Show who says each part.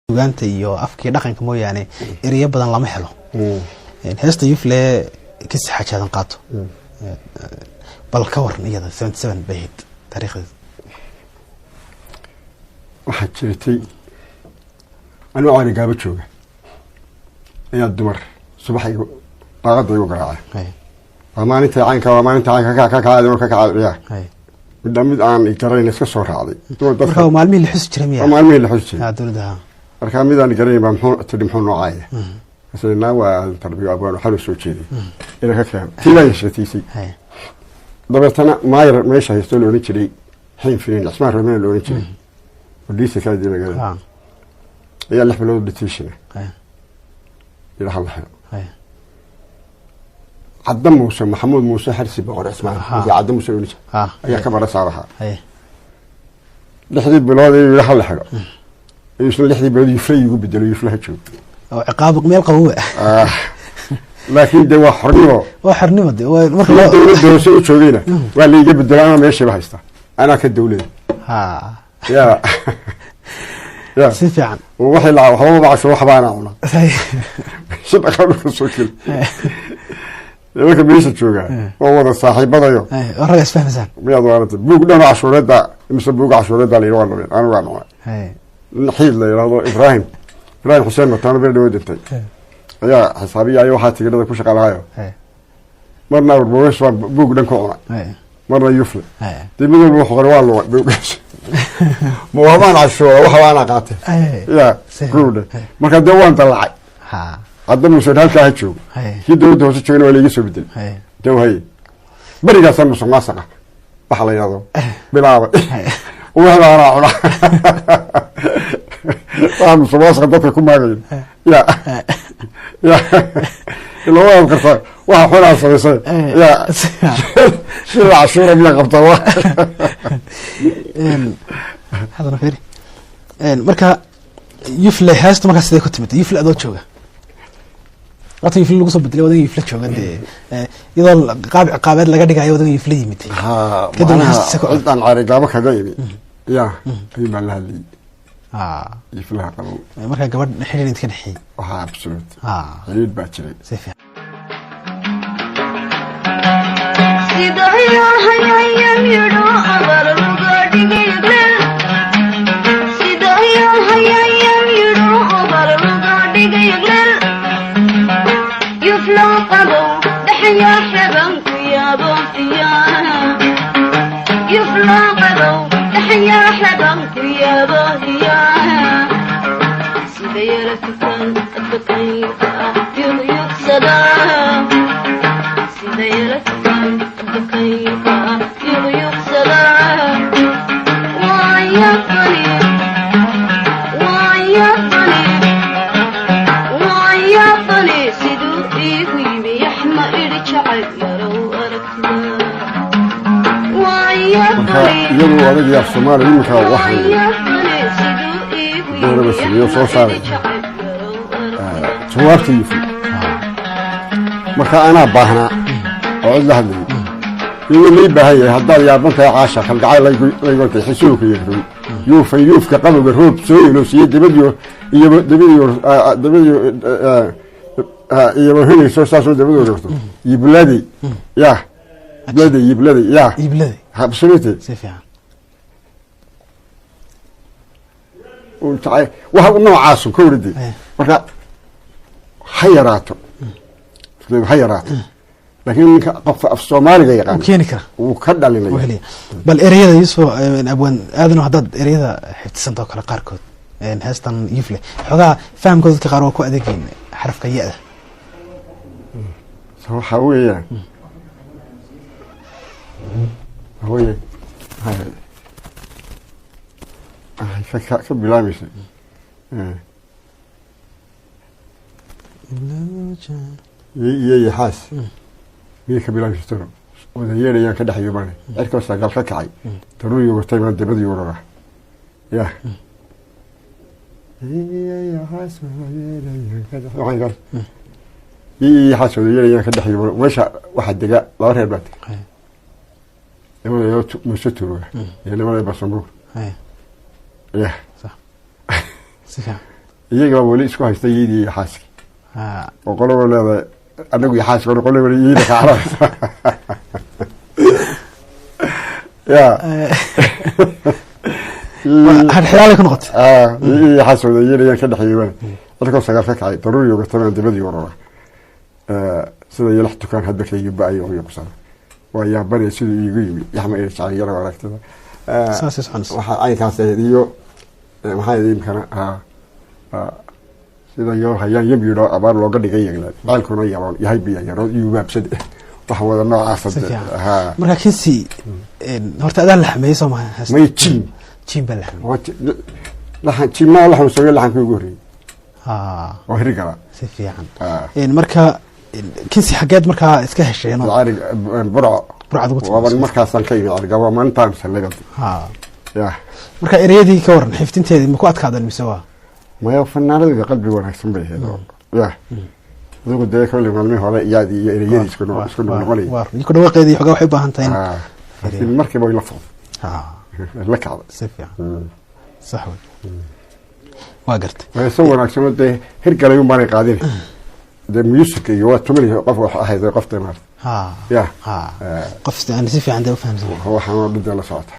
Speaker 1: suugaanta iyo afkii dhaqanka mooyaane eriyo badan lama helo heesta yufle ka saxaajadan qaato bal ka waran iyada 77 bayt taariikhda
Speaker 2: waxa jirtay anu aan gaabo jooga ayaa dumar subaxii baaqada igu garaacay maalinta caanka ka kaadiya mid aan garan iska soo raacday
Speaker 1: dadka maalmihi la xus jiray miyaa
Speaker 2: maalmihi la xus jiray
Speaker 1: dawladda
Speaker 2: marka mid aan garan baa muxuu noocay asana waa tarbiyo abaan xal soo jeeday ila ka keen tilay shatiisi dabeetana maayar meesha haysto loo jiray حين فين اسمع رمين لو نجي وديسه كذا دي مقال يا اللي حبلو ديتيشن الى الله عدم موسى محمود موسى حرسي بقول اسمع عدم موسى ونجي يا كبر صراحه لحدي بلاد الى الله حلو ايش لحدي بلاد يفري يبدلوا يفلح تشوف
Speaker 1: او عقابك ميل قوه
Speaker 2: لكن ده
Speaker 1: وحرنمه دي
Speaker 2: marka dawladda soo joogayna waa la iga bedelaan meesha ba haysta أنا كدولة. يا.
Speaker 1: يا. سيف عن.
Speaker 2: وواحد لا وحنا بعد شو حبانا ولا. شو أخذوا السوكيل. لكن بيش تشوجا. هو ده صاحب بدايو.
Speaker 1: الرئيس فهم زين.
Speaker 2: بيا دوارت. بوق ده عشرة ده مش بوق عشرة ده اللي يروح أنا وعنوا. الحيل اللي يروح إبراهيم حسين متانا بيرد ودنتي. يا حسابي أيوة حتى كده كوش قالها. مرنا بروش بوق ده كونا. مرة يفلت تبي نروح غروال بيوقش مو همان عشرة وحوانا قاتل يا كودا ما كان دوان طلع قدم مسؤول هالك هتشوف كده ده وش تشوفين ولا يجي بدل تو هي بريء قسم مسمى سنة بحلا ياضو بلعب وهذا راح فهم سواس قدرت يكون معي يا اللي هو القصة واحد حول عصر يا شو العشورة بلا قبطة
Speaker 1: هذا رفيري مركا يفلي هاست مركا سيدي كنت متى يفلي أدو تشوغا أعطي يفلي لقصة بدلي ودن يفلي تشوغا يضل قابات لقادك عيو ودن يفلي متى
Speaker 2: كده من هاست سكو قلت عن عرقابك هدايبي يا يبقى لها اللي يفلها قبل
Speaker 1: مركا قبل نحيل انت كنحي
Speaker 2: ابسولوت عيد باكري
Speaker 1: سيفي
Speaker 3: سيدايا هيا يميرو أبر رغادي سيدايا هيا يميرو أبر رغادي يفلو قبو دحيا حبن كيابو إياها يفلو قبو دحيا حبن كيابو إياها سيدايا رفكان الدقيقة يكسدا سيدايا رفكان الدقيقة يكسدا ويا طريق ويا طريق ويا طريق سيدو إيوي يحمى إرجعي يرو أركنا ويا طريق
Speaker 2: يبو أرجع يا الصومال يمكن واحد
Speaker 3: ويا طريق سيدو إيوي
Speaker 2: دور بس يوصل صار جوابتي يفي مركا أنا باهنا أقول له هذي يقول لي بهاي هذا يا بنت يا عاشق القعاء لا يقول تحسوك يفرو يوف كقلب الروب سوي له سيد دبيو هني سوساسو دبيو يبلدي يا بلدي يا حبسيتي
Speaker 1: سيفي
Speaker 2: وتعي وهو نوع عاصم كوردي مركا حيراته لكن قف في الصومالي يقان
Speaker 1: وكينكرا
Speaker 2: وكذا لنا
Speaker 1: بل اريدا يوسف ابوان اذن هداد اريدا حفتسنتو كلا قاركود هاستن يفله xogaa fahamkooda dadka qaar waa ku adeegeen xarafka yaada
Speaker 2: soo xaweeya hooye ka bilaamaysa يي حاس ميك بلا يشترو ودير يا كدح يبان عركو ساقل ككعي تروي ورتي من دبد يورا يا يي حاس يي كدح وحين قال يي حاس ودير يا كدح يورا وش واحد دقا لا رهبات يقول مشترو يعني ما يبصمرو يا
Speaker 1: صح سيفا
Speaker 2: iyaga weli isku haysta iyadii iyo xaaska
Speaker 1: ha
Speaker 2: oo qoloba leedahay anagu iyo xaaska qoloba iyada kacraysa ya
Speaker 1: har xilaalay ku noqotay
Speaker 2: iyo xaaskooda iyada ka dhaxeeyay dadka sagaal ka kacay daruuri uga tamaan dibadii urura sida yalax tukaan hadba kayga baayo oo yaqsan waa yaa bari sidii iigu yimi yaxma ila jacayar waraagtada
Speaker 1: saas isxanas
Speaker 2: waxa ay kaas iyo waxa ay imkana sida yoo hayaan yimiro abaar looga dhigay yagla baalkuna yahay biya yaro iyo baabsad waxa wada noocaas ha
Speaker 1: marka kinsi horta adan la xameeyay Soomaaliya
Speaker 2: may jin
Speaker 1: bal xameeyay
Speaker 2: lahan jima la xusay lahan ku goori
Speaker 1: ha
Speaker 2: oo hirigala
Speaker 1: si fiican marka kinsi xageed marka iska hesheen
Speaker 2: burcad waa markaasan ka yimid argaba maantaan sanad
Speaker 1: ha
Speaker 2: ya
Speaker 1: marka ereyadii ka waran xiftinteedii ma ku adkaadan mise waa
Speaker 2: ma yaa fanaanada qalbi wanaagsan bay heedo ya adigu dee kale maalmihii hore iyaadii iyo ereyadii isku noqonay
Speaker 1: waa ku dhawaaqeedii xogaa waxay u baahan tahay
Speaker 2: markii bay la fog
Speaker 1: ha
Speaker 2: la kacdo
Speaker 1: si fiican sax waa gartay
Speaker 2: way soo wanaagsan dee hirgalay un baan qaadin de music iyo waa tumani qof wax ahayd qof tamar
Speaker 1: ha
Speaker 2: ya
Speaker 1: ha qof aan si fiican u fahamsan
Speaker 2: waxaan dhigay la socota